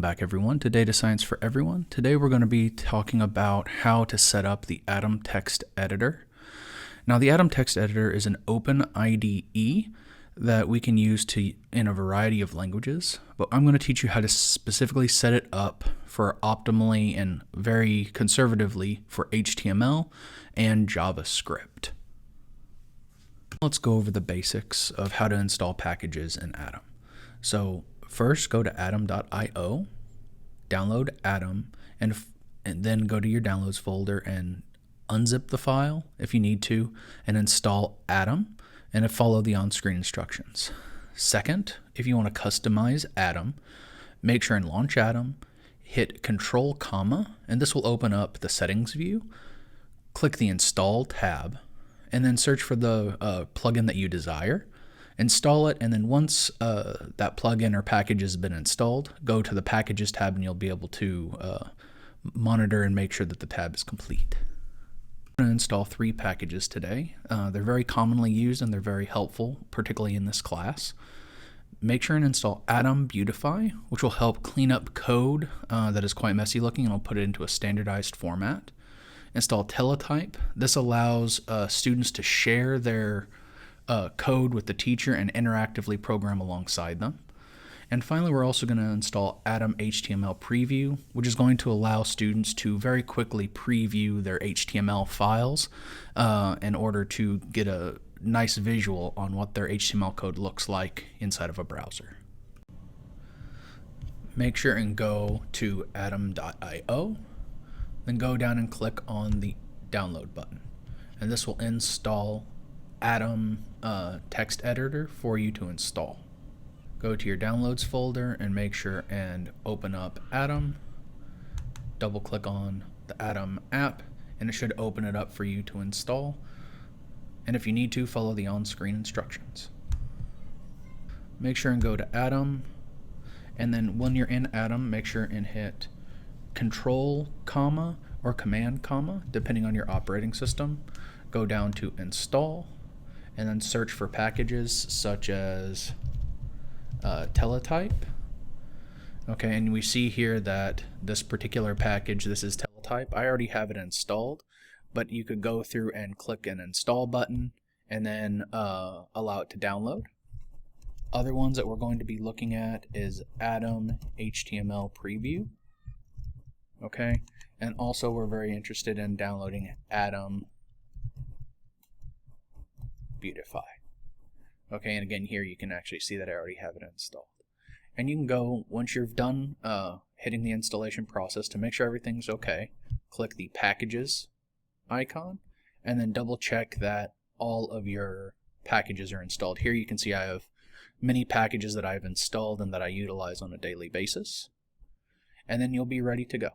back everyone to Data Science for Everyone. Today we're going to be talking about how to set up the Atom text editor. Now the Atom text editor is an open IDE that we can use in a variety of languages, but I'm going to teach you how to specifically set it up for optimally and very conservatively for HTML and JavaScript. Let's go over the basics of how to install packages in Atom. So first, go to atom.io, download Atom, and then go to your downloads folder and unzip the file if you need to, and install Atom, and follow the on-screen instructions. Second, if you want to customize Atom, make sure and launch Atom, hit ctrl, and this will open up the settings view. Click the Install tab, and then search for the plugin that you desire. Install it, and then once that plugin or package has been installed, go to the Packages tab and you'll be able to monitor and make sure that the tab is complete. I'm going to install 3 packages today. They're very commonly used and they're very helpful, particularly in this class. Make sure and install Atom-Beautify, which will help clean up code that is quite messy looking, and will put it into a standardized format. Install Teletype. This allows students to share their code with the teacher and interactively program alongside them. And finally, we're also going to install Atom HTML Preview, which is going to allow students to very quickly preview their HTML files in order to get a nice visual on what their HTML code looks like inside of a browser. Make sure and go to atom.io, then go down and click on the download button, and this will install Atom text editor for you to install. Go to your downloads folder and make sure and open up Atom. Double click on the Atom app and it should open it up for you to install. And if you need to, follow the on-screen instructions. Make sure and go to Atom, and then when you're in Atom, make sure and hit Control, or Command, depending on your operating system. Go down to Install, and then search for packages such as Teletype. Okay, and we see here that this particular package, this is Teletype. I already have it installed, but you could go through and click an install button and then allow it to download. Other ones that we're going to be looking at is Atom HTML Preview. Okay, and also we're very interested in downloading Atom-Beautify. Okay, and again here you can actually see that I already have it installed. And you can go, once you've done hitting the installation process, to make sure everything's okay, click the Packages icon, and then double check that all of your packages are installed. Here you can see I have many packages that I've installed and that I utilize on a daily basis. And then you'll be ready to go.